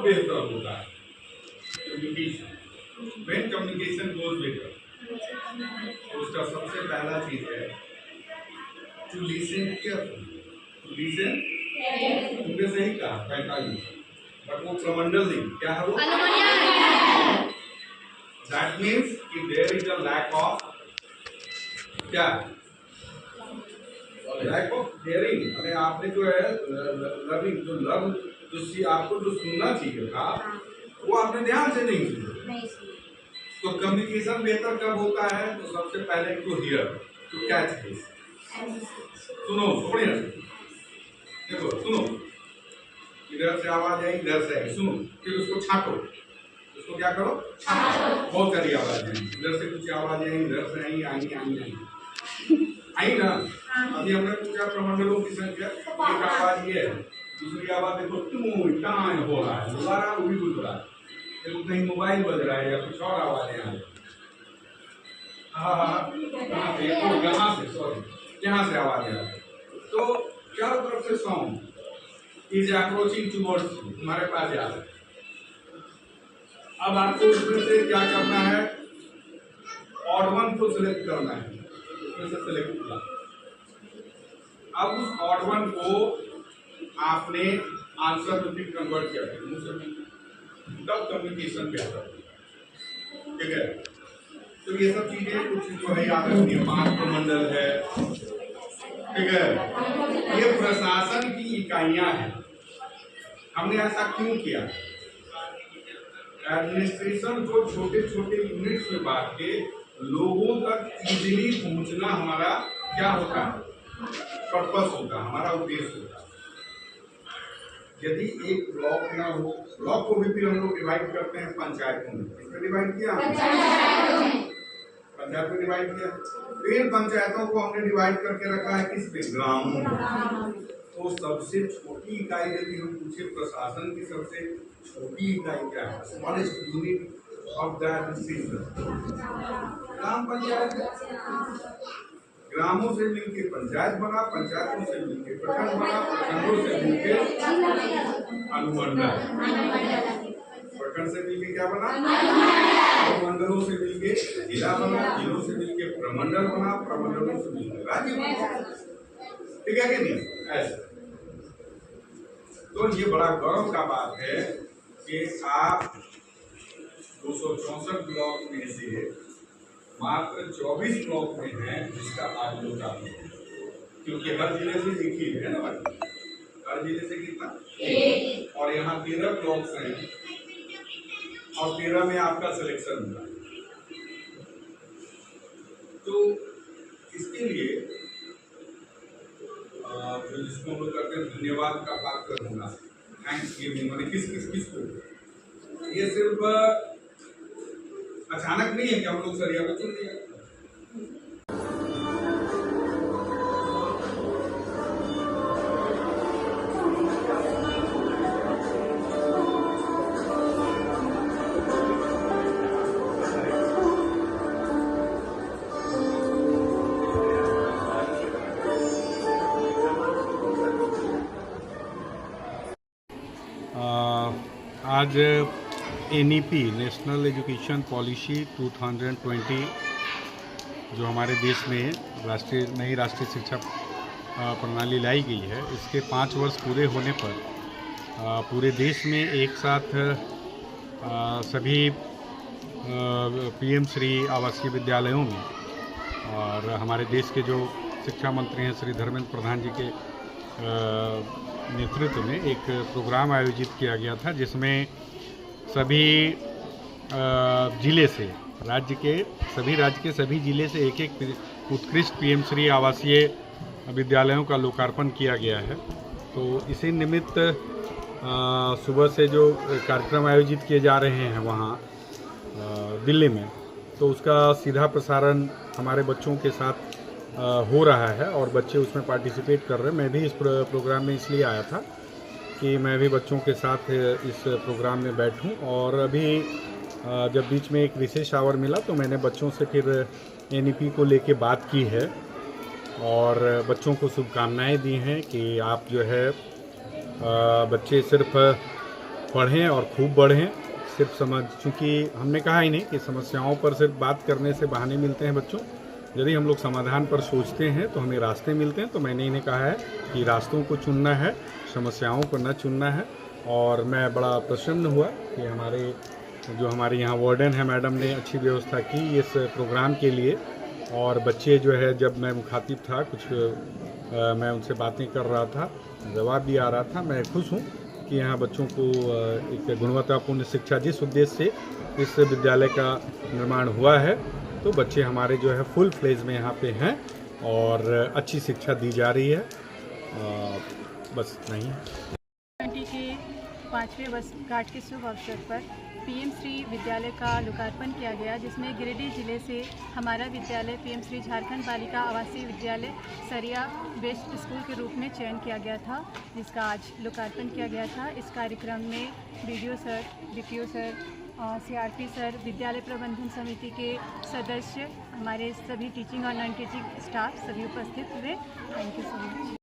बेहतर होता है communication. When communication goes better, तो उसका सबसे पहला चीज है to listen carefully. To listen, तुमने सही कहा 45, बट वो प्रमंडल नहीं, क्या है वो? दैट मीन्स कि there is a lack of क्या? Lack of hearing. अरे आपने जो है लर्निंग, जो लर्न, जो आपको जो सुनना चाहिए था वो आपने ध्यान से नहीं सुना। तो कम्युनिकेशन बेहतर कब होता है? तो सबसे पहले to hear, to catch this. सुनो, थोड़ी ना देखो, सुनो, इधर से आवाज आई, इधर से आई, सुनो, फिर उसको छाटो। उसको क्या करो? छाटो। बहुत सारी आवाज आई, इधर से कुछ आवाज आई, इधर से आई, आई ना। अभी हमने पूछा प्रमंडलों की संख्या, एक आवाज ये है, दूसरी आवाज देखो टू टाइम हो रहा है, दोबारा वो भी बुझ रहा है, कहीं मोबाइल बज रहा है या कुछ और आवाजें आ रही। यहाँ से, सॉरी, यहाँ से आवाज आ रही। तो चारों तरफ से sound is approaching towards you, तुम्हारे पास जा रहा है। अब आपको उसमें से क्या करना है? ऑड वन को सिलेक्ट करना है, उसमें से सिलेक्ट किया। अब उस ऑड वन को आपने आंसर में फिर कन्वर्ट किया, तब कम्युनिकेशन बेहतर, ठीक है? तो ये सब चीजें कुछ जो है याद रखनी है। 5 प्रमंडल है, ठीक है? ये प्रशासन की इकाइयां हैं। हमने ऐसा क्यों किया? एडमिनिस्ट्रेशन को छोटे छोटे यूनिट्स में बांट के लोगों तक इजीली पहुंचना हमारा क्या होता है? पर्पस होता है, हमारा उद्देश्य होता है। यदि एक ब्लॉक ना हो, ब्लॉक को भी हम लोग डिवाइड करते हैं पंचायतों में। इसमें डिवाइड किया, पंचायत में डिवाइड किया। फिर पंचायतों को हमने डिवाइड करके रखा है किस पे? ग्रामों। तो सबसे छोटी इकाई यदि हम पूछे प्रशासन की सबसे छोटी इकाई क्या है? Smallest unit of the administration gram panchayat. ग्रामों से मिलके पंचायत बना, पंचायतों से मिलके प्रखंड बना, प्रखंडों से मिलके अनुमंडल, प्रखंड से मिलके क्या बना? अनुमंडलों से मिलके जिला बना, जिलों से मिलके प्रमंडल बना, प्रमंडलों से मिलके राज्य बना। ठीक है कि नहीं? ऐसे तो ये बड़ा गौरव का बात है कि आप 264 ब्लॉक में से मात्र 24 ब्लॉक में हैं जिसका आज लोकार्पण है, क्योंकि हर जिले से एक ही है ना भाई? हर जिले से कितना? एक। और यहाँ 13 ब्लॉक्स हैं और 13 में आपका सिलेक्शन हुआ। तो इसके लिए जिसको हम लोग करते हैं धन्यवाद का पात्र होना, थैंक्स गिविंग, माने किसको? ये सिर्फ अचानक नहीं है कि हम लोग सरिया को चुन लिया। आज NEP नेशनल एजुकेशन पॉलिसी 2020 जो हमारे देश में नई राष्ट्रीय शिक्षा प्रणाली लाई गई है, इसके 5 वर्ष पूरे होने पर पूरे देश में एक साथ सभी PM श्री आवासीय विद्यालयों में और हमारे देश के जो शिक्षा मंत्री हैं श्री धर्मेंद्र प्रधान जी के नेतृत्व में एक प्रोग्राम आयोजित किया गया था, जिसमें सभी जिले से राज्य के सभी जिले से एक उत्कृष्ट PM श्री आवासीय विद्यालयों का लोकार्पण किया गया है। तो इसी निमित्त सुबह से जो कार्यक्रम आयोजित किए जा रहे हैं वहाँ दिल्ली में, तो उसका सीधा प्रसारण हमारे बच्चों के साथ हो रहा है और बच्चे उसमें पार्टिसिपेट कर रहे हैं। मैं भी इस प्रोग्राम में इसलिए आया था कि मैं भी बच्चों के साथ इस प्रोग्राम में बैठूं, और अभी जब बीच में एक विशेष आवर मिला तो मैंने बच्चों से फिर NEP को लेके बात की है और बच्चों को शुभकामनाएं दी हैं कि आप जो है बच्चे सिर्फ पढ़ें और खूब बढ़ें। सिर्फ चूँकि हमने कहा ही नहीं कि समस्याओं पर सिर्फ बात करने से बहाने मिलते हैं बच्चों। यदि हम लोग समाधान पर सोचते हैं तो हमें रास्ते मिलते हैं। तो मैंने इन्हें कहा है कि रास्तों को चुनना है, समस्याओं को न चुनना है। और मैं बड़ा प्रसन्न हुआ कि हमारे यहाँ वार्डन है मैडम ने अच्छी व्यवस्था की इस प्रोग्राम के लिए। और बच्चे जो है, जब मैं मुखातिब था मैं उनसे बातें कर रहा था, जवाब भी आ रहा था। मैं खुश हूँ कि यहाँ बच्चों को एक गुणवत्तापूर्ण शिक्षा, जिस उद्देश्य से इस विद्यालय का निर्माण हुआ है, तो बच्चे हमारे जो है फुल फ्लेज में यहाँ पे हैं और अच्छी शिक्षा दी जा रही है। बस नहीं के 5वें वर्षगांठ के शुभ अवसर पर पीएम श्री विद्यालय का लोकार्पण किया गया, जिसमें गिरिडीह जिले से हमारा विद्यालय पीएम श्री झारखंड बालिका आवासीय विद्यालय सरिया बेस्ट स्कूल के रूप में चयन किया गया था, जिसका आज लोकार्पण किया गया था। इस कार्यक्रम में BDO sir, DPO sir, CRP sir, विद्यालय प्रबंधन समिति के सदस्य, हमारे सभी टीचिंग और नॉन टीचिंग स्टाफ सभी उपस्थित हुए। Thank you so much.